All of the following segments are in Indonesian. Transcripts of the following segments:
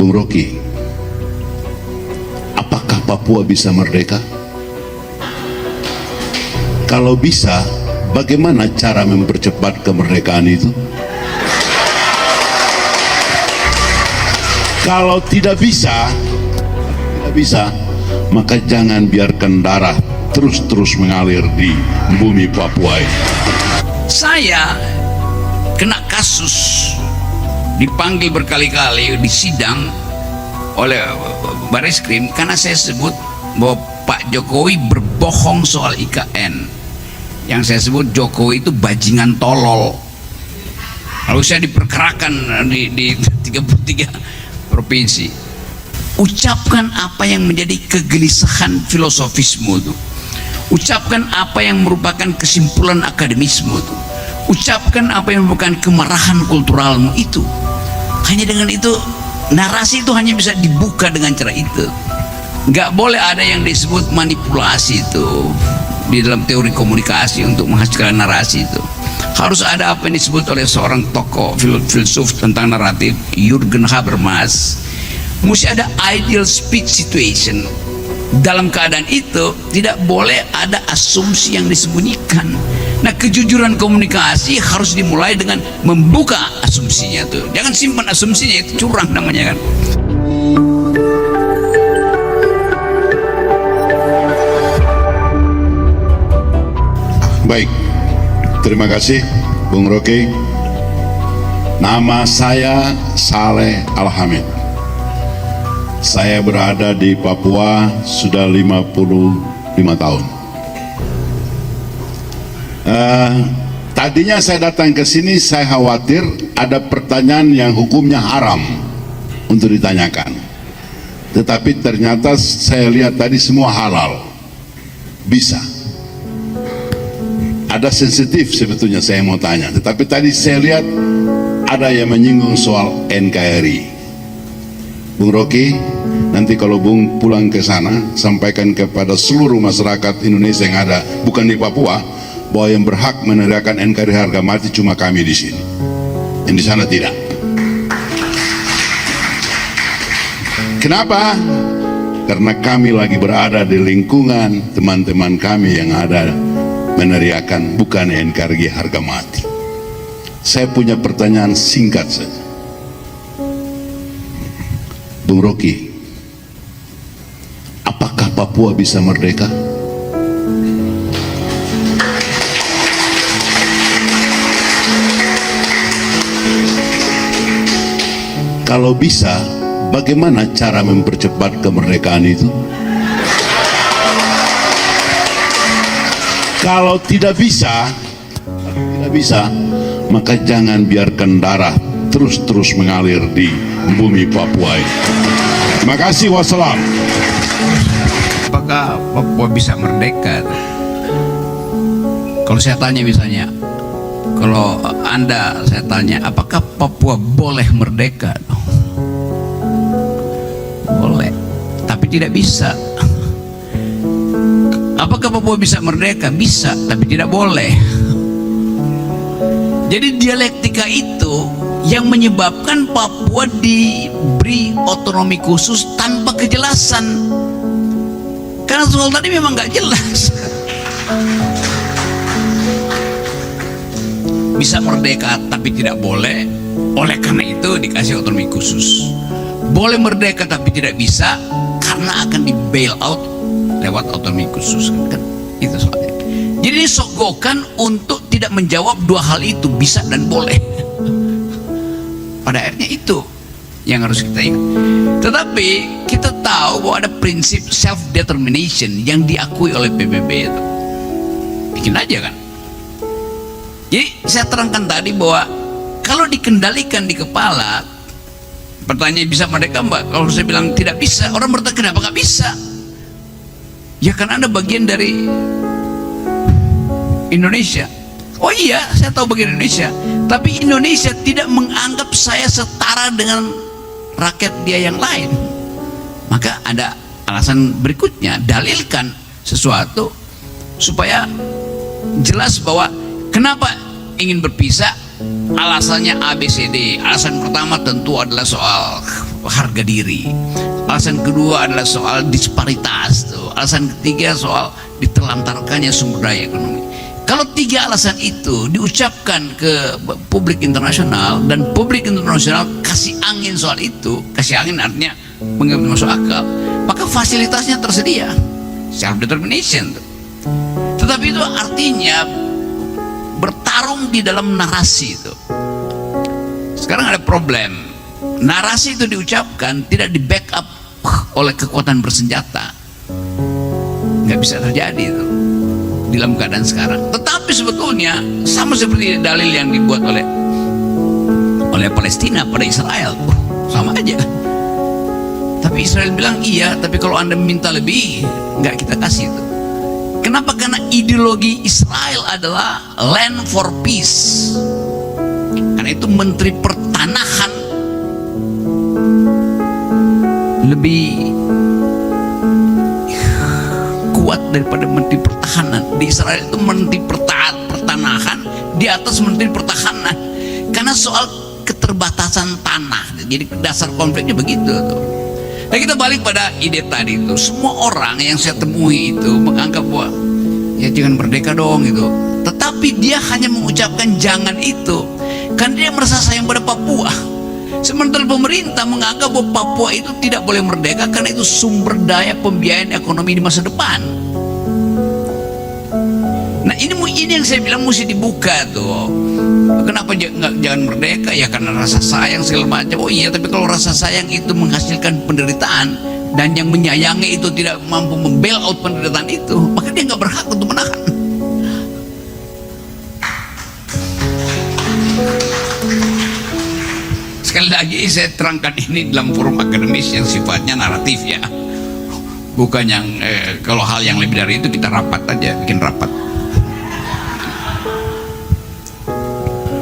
Bung Rocky, apakah Papua bisa merdeka? Kalau bisa, bagaimana cara mempercepat kemerdekaan itu? Kalau tidak bisa, maka jangan biarkan darah terus mengalir di bumi Papua ini. Saya kena kasus, dipanggil berkali-kali di sidang oleh Bareskrim karena saya sebut bahwa Pak Jokowi berbohong soal IKN. Yang saya sebut Jokowi itu bajingan tolol. Lalu saya diperkerakan di 33 provinsi. Ucapkan apa yang menjadi kegelisahan filosofismu itu. Ucapkan apa yang merupakan kesimpulan akademismu itu. Ucapkan apa yang merupakan kemarahan kulturalmu itu. Hanya dengan itu, narasi itu hanya bisa dibuka dengan cara itu. Nggak boleh ada yang disebut manipulasi itu di dalam teori komunikasi untuk menghasilkan narasi itu. Harus ada apa yang disebut oleh seorang tokoh filsuf tentang naratif, Jürgen Habermas. Mesti ada ideal speech situation. Dalam keadaan itu tidak boleh ada asumsi yang disembunyikan. Nah, kejujuran komunikasi harus dimulai dengan membuka asumsinya tuh. Jangan simpan asumsinya, itu curang namanya kan. Baik, terima kasih Bung Rocky. Nama saya Saleh Al-Hamid. Saya berada di Papua sudah 55 tahun. Tadinya saya datang ke sini, saya khawatir ada pertanyaan yang hukumnya haram untuk ditanyakan. Tetapi ternyata saya lihat tadi semua halal. Bisa. Ada sensitif sebetulnya saya mau tanya. Tetapi tadi saya lihat ada yang menyinggung soal NKRI. Bung Rocky, nanti kalau Bung pulang ke sana, sampaikan kepada seluruh masyarakat Indonesia yang ada, bukan di Papua, bahwa yang berhak meneriakan NKRI harga mati cuma kami di sini. Yang di sana tidak. Kenapa? Karena kami lagi berada di lingkungan teman-teman kami yang ada meneriakan bukan NKRI harga mati. Saya punya pertanyaan singkat saja. Bung Rocky, apakah Papua bisa merdeka? Kalau bisa, bagaimana cara mempercepat kemerdekaan itu? Kalau tidak bisa, maka jangan biarkan darah terus mengalir di bumi Papua ini. Terima kasih, wassalam. Apakah Papua bisa merdeka? Kalau saya tanya misalnya, kalau Anda saya tanya, apakah Papua boleh merdeka? Boleh, tapi tidak bisa. Apakah Papua bisa merdeka? Bisa, tapi tidak boleh. Jadi dialektika itu yang menyebabkan Papua diberi otonomi khusus tanpa kejelasan. Karena soal tadi memang nggak jelas. Bisa merdeka tapi tidak boleh, oleh karena itu dikasih otonomi khusus. Boleh merdeka tapi tidak bisa karena akan di bail out lewat otonomi khusus. Kan itu soalnya. Jadi disogokan untuk tidak menjawab dua hal itu, bisa dan boleh. Pada akhirnya itu yang harus kita ingat. Tetapi kita tahu bahwa ada prinsip self determination yang diakui oleh PBB itu. Bikin aja kan. Jadi saya terangkan tadi bahwa kalau dikendalikan di kepala, pertanyaan bisa merdeka mbak? Kalau saya bilang tidak bisa, orang bertanya kenapa nggak bisa? Ya kan Anda bagian dari Indonesia. Oh iya, saya tahu bagian Indonesia. Tapi Indonesia tidak menganggap saya setara dengan rakyat dia yang lain. Maka ada alasan berikutnya, dalilkan sesuatu supaya jelas bahwa kenapa ingin berpisah. Alasannya ABCD. Alasan pertama tentu adalah soal harga diri. Alasan kedua adalah soal disparitas tuh. Alasan ketiga soal ditelantarkannya sumber daya ekonomi. Kalau tiga alasan itu diucapkan ke publik internasional dan publik internasional kasih angin soal itu, kasih angin artinya menganggap masuk akal, maka fasilitasnya tersedia, self determination tuh. Tetapi itu artinya bertarung di dalam narasi itu. Sekarang ada problem, narasi itu diucapkan tidak di backup oleh kekuatan bersenjata, nggak bisa terjadi itu dalam keadaan sekarang. Tetapi sebetulnya sama seperti dalil yang dibuat oleh Palestina pada Israel, sama aja. Tapi Israel bilang iya, tapi kalau anda minta lebih nggak kita kasih itu. Kenapa? Karena ideologi Israel adalah land for peace. Karena itu menteri pertanahan lebih kuat daripada menteri pertahanan. Di Israel itu menteri pertanahan di atas menteri pertahanan, karena soal keterbatasan tanah. Jadi dasar konfliknya begitu tuh. Nah, kita balik pada ide tadi itu. Semua orang yang saya temui itu menganggap bahwa ya jangan merdeka dong gitu. Tetapi dia hanya mengucapkan jangan itu karena dia merasa sayang pada Papua. Sementara pemerintah menganggap bahwa Papua itu tidak boleh merdeka karena itu sumber daya pembiayaan ekonomi di masa depan. Nah ini yang saya bilang mesti dibuka tuh. Kenapa jangan merdeka? Ya karena rasa sayang segala macam. Oh iya, tapi kalau rasa sayang itu menghasilkan penderitaan dan yang menyayangi itu tidak mampu membail out penderitaan itu, maka dia nggak berhak untuk menahan. Sekali lagi saya terangkan ini dalam forum akademis yang sifatnya naratif ya, bukan yang kalau hal yang lebih dari itu kita rapat aja, bikin rapat.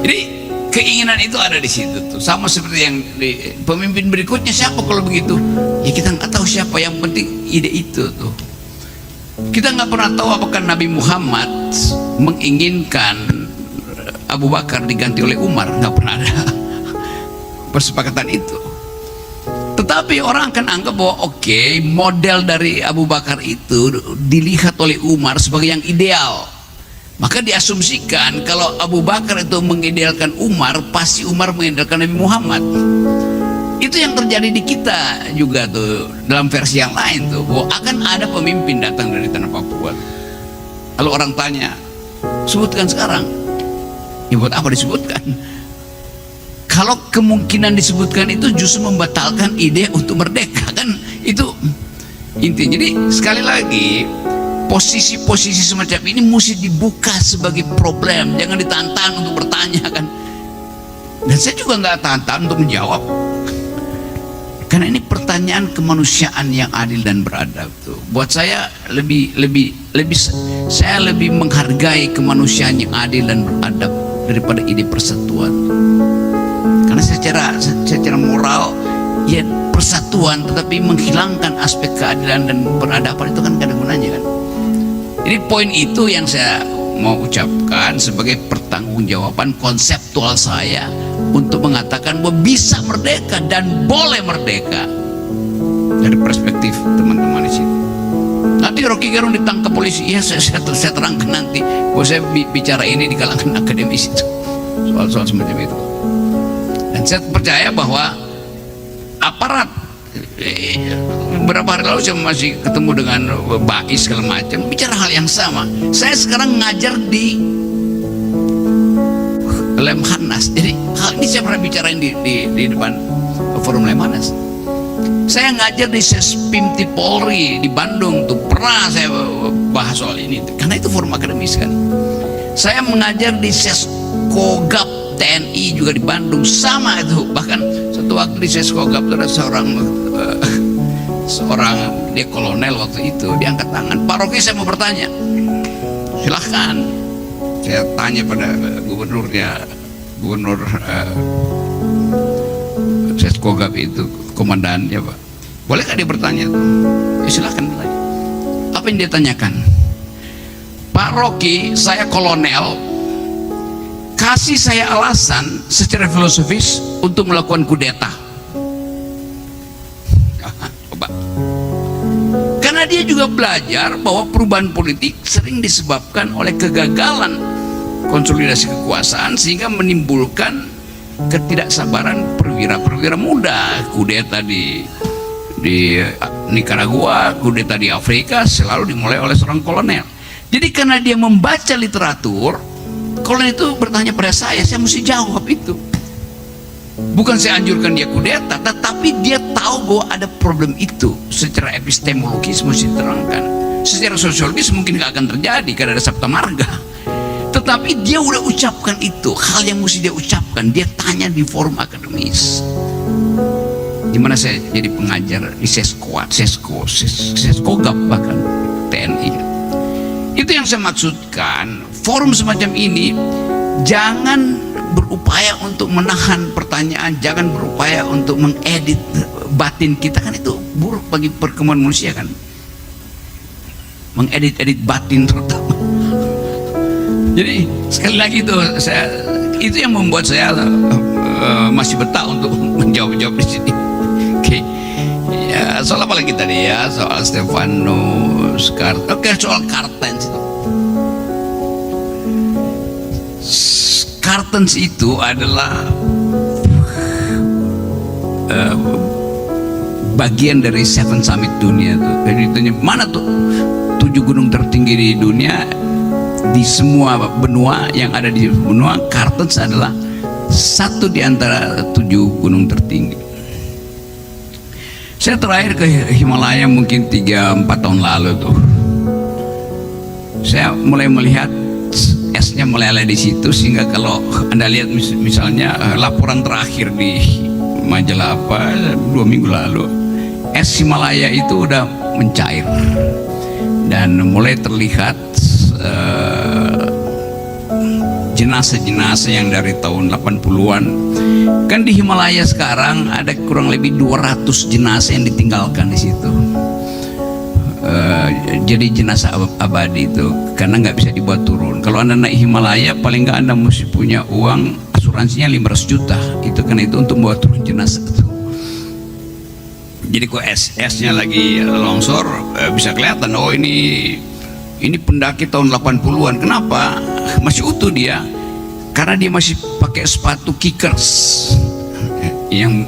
Jadi keinginan itu ada di situ tuh, sama seperti yang pemimpin berikutnya siapa kalau begitu? Ya kita nggak tahu siapa, yang penting ide itu tuh. Kita nggak pernah tahu apakah Nabi Muhammad menginginkan Abu Bakar diganti oleh Umar, nggak pernah ada persepakatan itu. Tetapi orang akan anggap bahwa oke, model dari Abu Bakar itu dilihat oleh Umar sebagai yang ideal. Maka diasumsikan kalau Abu Bakar itu mengidealkan Umar, pasti Umar mengidealkan Nabi Muhammad. Itu yang terjadi di kita juga tuh, dalam versi yang lain tuh, bahwa akan ada pemimpin datang dari tanah Papua. Lalu orang tanya, sebutkan sekarang. Ya buat apa disebutkan? Kalau kemungkinan disebutkan itu justru membatalkan ide untuk merdeka, kan itu intinya. Jadi sekali lagi, posisi-posisi semacam ini mesti dibuka sebagai problem, jangan ditantang untuk bertanya kan. Dan saya juga nggak tantang untuk menjawab, karena ini pertanyaan kemanusiaan yang adil dan beradab tuh. Buat saya saya lebih menghargai kemanusiaan yang adil dan beradab daripada ide persatuan. Karena secara moral ya persatuan, tetapi menghilangkan aspek keadilan dan peradaban itu kan gak ada gunanya kan. Jadi poin itu yang saya mau ucapkan sebagai pertanggungjawaban konseptual saya untuk mengatakan bahwa bisa merdeka dan boleh merdeka dari perspektif teman-teman di sini. Nanti Rocky Gerung ditangkap polisi, ya saya terangkan nanti bahwa saya bicara ini di kalangan akademis itu, soal-soal semacam itu. Dan saya percaya bahwa aparat, beberapa hari lalu saya masih ketemu dengan Bais segala macam, bicara hal yang sama. Saya sekarang ngajar di Lemhanas, jadi hal ini saya pernah bicarain di depan forum Lemhanas. Saya ngajar di Sespimti Polri di Bandung tuh, pernah saya bahas soal ini karena itu forum akademis kan. Saya mengajar di Seskogap TNI juga di Bandung, sama itu. Bahkan satu waktu di Seskogap ada seorang dia kolonel waktu itu, dia angkat tangan, Pak Rocky saya mau bertanya. Silahkan. Saya tanya pada gubernurnya, gubernur Seskogap itu, komandannya, Pak, bolehkah dia bertanya tuh? Ya silahkan bertanya. Apa yang dia tanyakan? Pak Rocky, saya kolonel, kasih saya alasan secara filosofis untuk melakukan kudeta. dia juga belajar bahwa perubahan politik sering disebabkan oleh kegagalan konsolidasi kekuasaan sehingga menimbulkan ketidaksabaran perwira-perwira muda. Kudeta di Nicaragua, kudeta di Afrika selalu dimulai oleh seorang kolonel. Jadi karena dia membaca literatur, kolonel itu bertanya pada saya mesti jawab itu. Bukan saya anjurkan dia kudeta, tetapi dia tahu bahwa ada problem itu. Secara epistemologis mesti diterangkan. Secara sosiologis mungkin gak akan terjadi karena ada Sabta Marga. Tetapi dia udah ucapkan itu, hal yang mesti dia ucapkan. Dia tanya di forum akademis. Dimana saya jadi pengajar di Seskogap bahkan TNI. Itu yang saya maksudkan. Forum semacam ini jangan berupaya untuk menahan pertanyaan, jangan berupaya untuk mengedit batin kita, kan itu buruk bagi perkembangan manusia kan, mengedit batin terutama. Jadi sekali lagi itu yang membuat saya masih betah untuk menjawab di sini. Oke. Ya, soal apa lagi tadi ya? Soal Stefanus soal Cartens itu. Cartens itu adalah bagian dari Seven Summit dunia tuh. Jadi ditanya mana tuh 7 gunung tertinggi di dunia, di semua benua yang ada di benua, Cartens adalah satu di antara 7 gunung tertinggi. Saya terakhir ke Himalaya mungkin 3-4 tahun lalu tuh. Saya mulai melihat esnya meleleh di situ, sehingga kalau Anda lihat misalnya laporan terakhir di majalah 2 minggu lalu, es Himalaya itu udah mencair dan mulai terlihat jenazah-jenazah yang dari tahun 80-an. Kan di Himalaya sekarang ada kurang lebih 200 jenazah yang ditinggalkan di situ. Jadi jenazah abadi itu, karena nggak bisa dibuat turun. Kalau Anda naik Himalaya, paling nggak Anda mesti punya uang asuransinya 500 juta. Itu karena itu untuk membuat turun jenazah itu. Jadi kok esnya lagi longsor, bisa kelihatan oh ini pendaki tahun 80-an. Kenapa? Masih utuh dia. Karena dia masih pakai sepatu kickers yang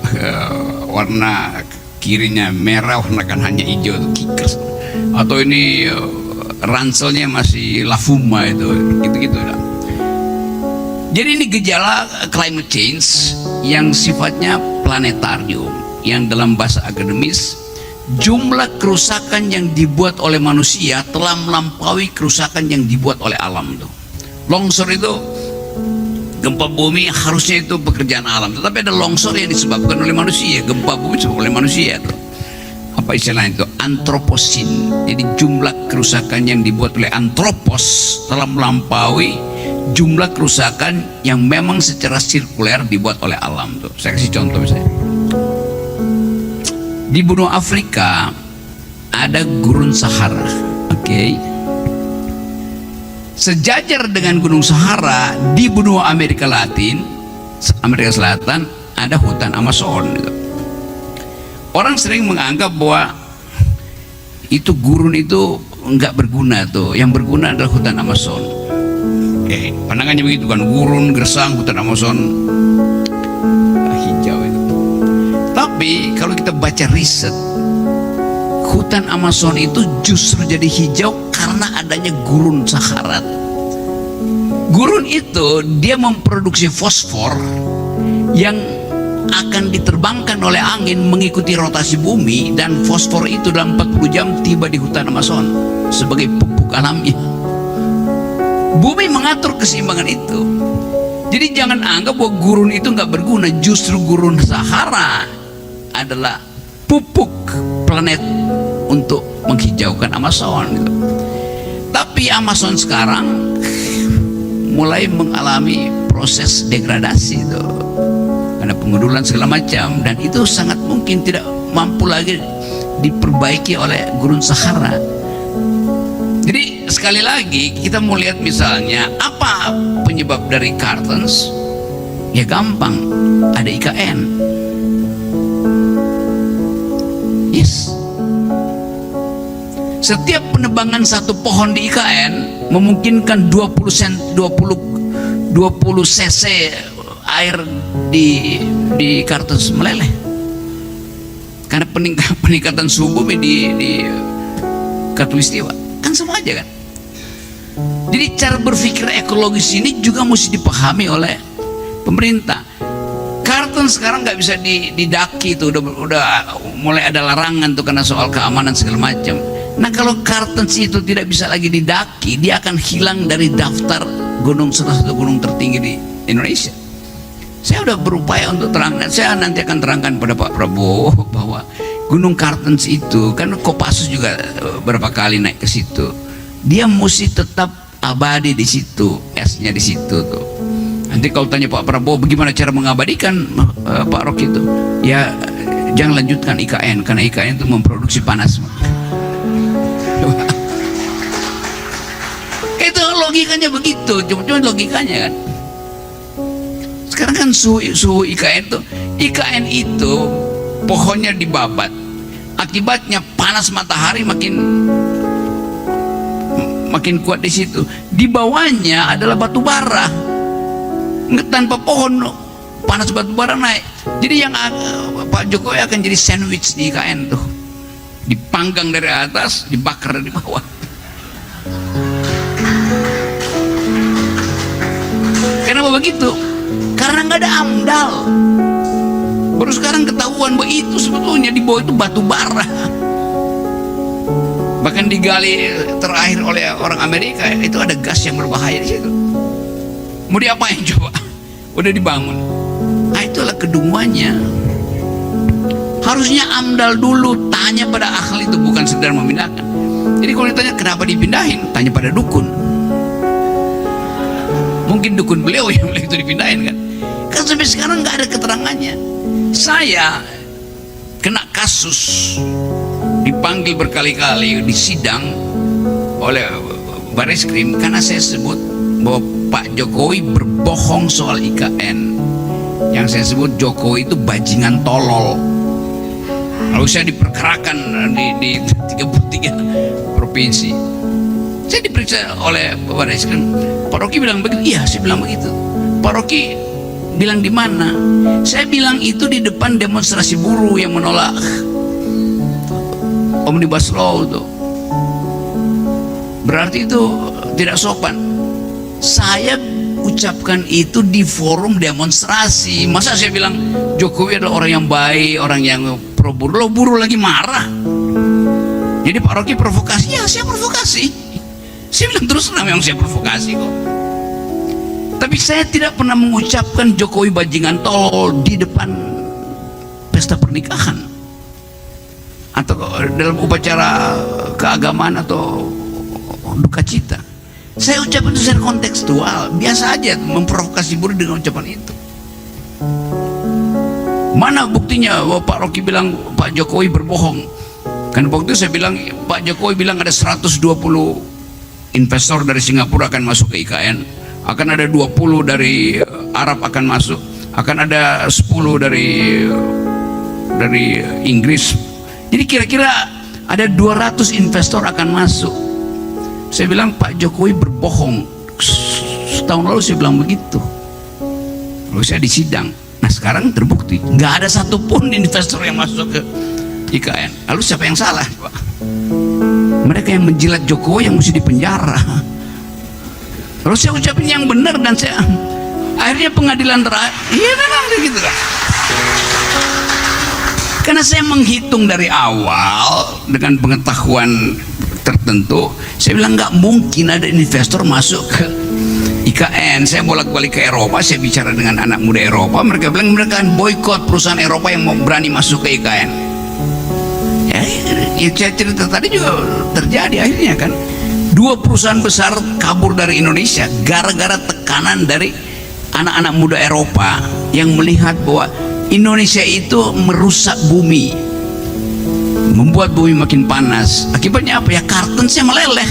warna kirinya merah, warna kanannya hijau, kickers. Atau ini ranselnya masih Lafuma itu, gitu-gitu lah. Jadi ini gejala climate change yang sifatnya planetarium, yang dalam bahasa akademis jumlah kerusakan yang dibuat oleh manusia telah melampaui kerusakan yang dibuat oleh alam tuh. Longsor itu, gempa bumi harusnya itu pekerjaan alam, tetapi ada longsor yang disebabkan oleh manusia, gempa bumi disebabkan oleh manusia tuh. Apa istilahnya itu? Antroposin. Jadi jumlah kerusakan yang dibuat oleh antropos telah melampaui jumlah kerusakan yang memang secara sirkuler dibuat oleh alam tuh. Saya kasih contoh misalnya. Di benua Afrika ada gurun Sahara, oke? Sejajar dengan gunung Sahara di benua Amerika Selatan ada hutan Amazon gitu. Orang sering menganggap bahwa itu gurun itu nggak berguna tuh, yang berguna adalah hutan Amazon. Pandangannya begitu kan, gurun, gersang, hutan Amazon hijau itu. Tapi kalau kita baca riset, hutan Amazon itu justru jadi hijau karena adanya gurun Sahara. Gurun itu dia memproduksi fosfor yang akan diterbangkan oleh angin mengikuti rotasi bumi, dan fosfor itu dalam 40 jam tiba di hutan Amazon sebagai pupuk alami. Bumi mengatur keseimbangan itu. Jadi jangan anggap bahwa gurun itu nggak berguna. Justru gurun Sahara adalah pupuk planet untuk menghijaukan Amazon gitu. Tapi Amazon sekarang mulai mengalami proses degradasi itu, ada pengundulan segala macam, dan itu sangat mungkin tidak mampu lagi diperbaiki oleh gurun Sahara. Jadi sekali lagi kita mau lihat misalnya apa penyebab dari Cartens, ya gampang, ada IKN. Yes. Setiap penebangan satu pohon di IKN memungkinkan 20 cc air di Kartens meleleh. Karena peningkatan suhu bumi di Katulistiwa. Kan sama aja kan. Jadi cara berpikir ekologis ini juga mesti dipahami oleh pemerintah. Kartens sekarang nggak bisa didaki tuh, udah mulai ada larangan tuh karena soal keamanan segala macam. Nah kalau Kartens itu tidak bisa lagi didaki, dia akan hilang dari daftar salah satu gunung tertinggi di Indonesia. Saya udah berupaya untuk terangkan, saya nanti akan terangkan pada Pak Prabowo bahwa Gunung Kartens itu kan Kopassus juga berapa kali naik ke situ, dia mesti tetap abadi di situ, esnya di situ tuh. Nanti kalau tanya Pak Prabowo bagaimana cara mengabadikan Pak Rocky itu, ya jangan lanjutkan IKN karena IKN itu memproduksi panas. Itu logikanya begitu, cuma logikanya kan. Sekarang kan suhu IKN itu pohonnya dibabat, akibatnya panas matahari makin kuat di situ. Di bawahnya adalah batu bara, nggak tanpa pohon panas batu bara naik. Jadi yang Pak Jokowi akan jadi sandwich di IKN tuh, dipanggang dari atas, dibakar dari bawah. Kenapa begitu? Karena nggak ada AMDAL. Baru sekarang ketahuan bahwa itu sebetulnya di bawah itu batu bara. Bahkan digali terakhir oleh orang Amerika, itu ada gas yang berbahaya di situ. Mau diapain coba? Udah dibangun. Nah itulah kedunguannya. Harusnya AMDAL dulu, tanya pada ahli itu, bukan sekedar memindahkan. Jadi kalau ditanya kenapa dipindahin, tanya pada dukun. Mungkin dukun beliau yang itu dipindahin kan. Kan sampai sekarang nggak ada keterangannya. Saya kena kasus, dipanggil berkali-kali di sidang oleh Bareskrim karena saya sebut bahwa Pak Jokowi berbohong soal IKN. Yang saya sebut Jokowi itu bajingan tolol. Lalu saya diperkarakan di 33 provinsi. Saya diperiksa oleh Bareskrim. Pak Rocky bilang begitu. Iya, saya bilang begitu. Pak Rocky bilang di mana? Saya bilang itu di depan demonstrasi buruh yang menolak Omnibus Law itu. Berarti itu tidak sopan. Saya ucapkan itu di forum demonstrasi. Masa saya bilang Jokowi adalah orang yang baik, orang yang pro buruh, buruh lagi marah. Jadi Pak Rocky provokasi. Ya saya provokasi. Saya bilang terus terang memang saya provokasi kok. Tapi saya tidak pernah mengucapkan Jokowi bajingan tolol di depan pesta pernikahan atau dalam upacara keagamaan atau duka cita. Saya ucapkan itu secara kontekstual, biasa aja memprovokasi buruh dengan ucapan itu. Mana buktinya bahwa Pak Rocky bilang Pak Jokowi berbohong? Kan waktu itu saya bilang Pak Jokowi bilang ada 120 investor dari Singapura akan masuk ke IKN, akan ada 20 dari Arab akan masuk, akan ada 10 dari Inggris. Jadi kira-kira ada 200 investor akan masuk. Saya bilang Pak Jokowi berbohong. Setahun lalu saya bilang begitu. Lalu saya disidang. Nah sekarang terbukti nggak ada satupun investor yang masuk ke IKN. Lalu siapa yang salah, Pak? Mereka yang menjilat Jokowi yang mesti dipenjara. Lalu saya ucapin yang benar dan saya akhirnya pengadilan terakhir. Iya memang begitu kan. Karena saya menghitung dari awal dengan pengetahuan tertentu, saya bilang nggak mungkin ada investor masuk ke IKN. Saya bolak-balik ke Eropa, saya bicara dengan anak muda Eropa, mereka bilang mereka akan boykot perusahaan Eropa yang mau berani masuk ke IKN. Ya saya cerita tadi juga terjadi akhirnya kan. 2 perusahaan besar kabur dari Indonesia gara-gara tekanan dari anak-anak muda Eropa yang melihat bahwa Indonesia itu merusak bumi, membuat bumi makin panas. Akibatnya apa ya? Kartensnya meleleh.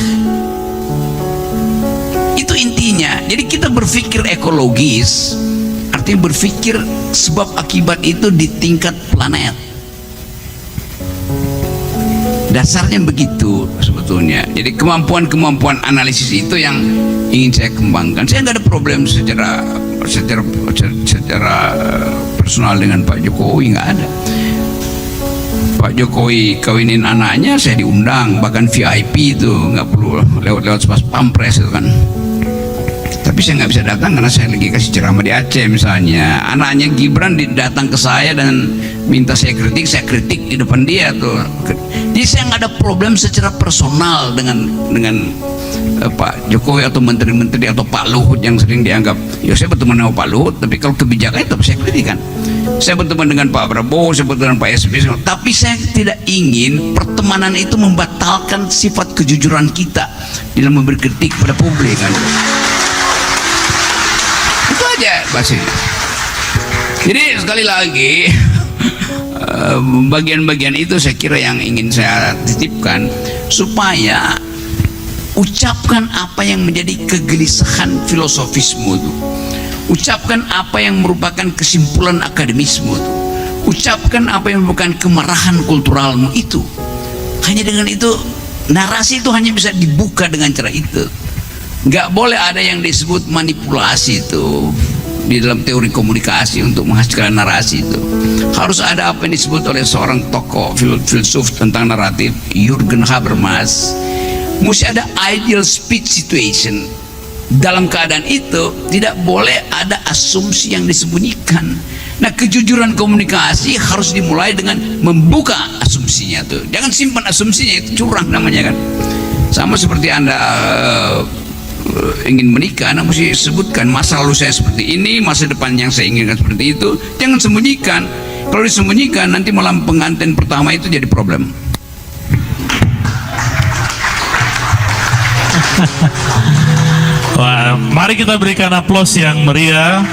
Itu intinya. Jadi kita berpikir ekologis, artinya berpikir sebab akibat itu di tingkat planet. Dasarnya begitu sebetulnya. Jadi kemampuan analisis itu yang ingin saya kembangkan. Saya nggak ada problem secara personal dengan Pak Jokowi, nggak ada. Pak Jokowi kawinin anaknya, saya diundang, bahkan VIP itu, nggak perlu lewat pas pampres itu kan. Tapi saya nggak bisa datang karena saya lagi kasih ceramah di Aceh misalnya. Anaknya Gibran datang ke saya dan minta saya kritik di depan dia tuh. Jadi saya nggak ada problem secara personal dengan Pak Jokowi atau menteri-menteri atau Pak Luhut yang sering dianggap. Ya saya berteman dengan Pak Luhut, tapi kalau kebijakan itu saya kritikan. Saya berteman dengan Pak Prabowo, saya berteman dengan Pak SBY, tapi saya tidak ingin pertemanan itu membatalkan sifat kejujuran kita dalam memberi kritik pada publik kan. Itu aja bahasanya. Jadi sekali lagi bagian-bagian itu saya kira yang ingin saya titipkan, supaya ucapkan apa yang menjadi kegelisahan filosofismu itu, ucapkan apa yang merupakan kesimpulan akademismu itu, ucapkan apa yang merupakan kemarahan kulturalmu itu. Hanya dengan itu, narasi itu hanya bisa dibuka dengan cara itu. Nggak boleh ada yang disebut manipulasi itu di dalam teori komunikasi untuk menghasilkan narasi itu. Harus ada apa yang disebut oleh seorang tokoh filsuf tentang naratif, Jürgen Habermas. Mesti ada ideal speech situation. Dalam keadaan itu tidak boleh ada asumsi yang disembunyikan. Nah, kejujuran komunikasi harus dimulai dengan membuka asumsinya tuh. Jangan simpan asumsinya, itu curang namanya kan. Sama seperti Anda ingin menikah, Anda mesti sebutkan masa lalu saya seperti ini, masa depan yang saya inginkan seperti itu. Jangan sembunyikan. Kalau disembunyikan nanti malam pengantin pertama itu jadi problem. Wah, mari kita berikan aplaus yang meriah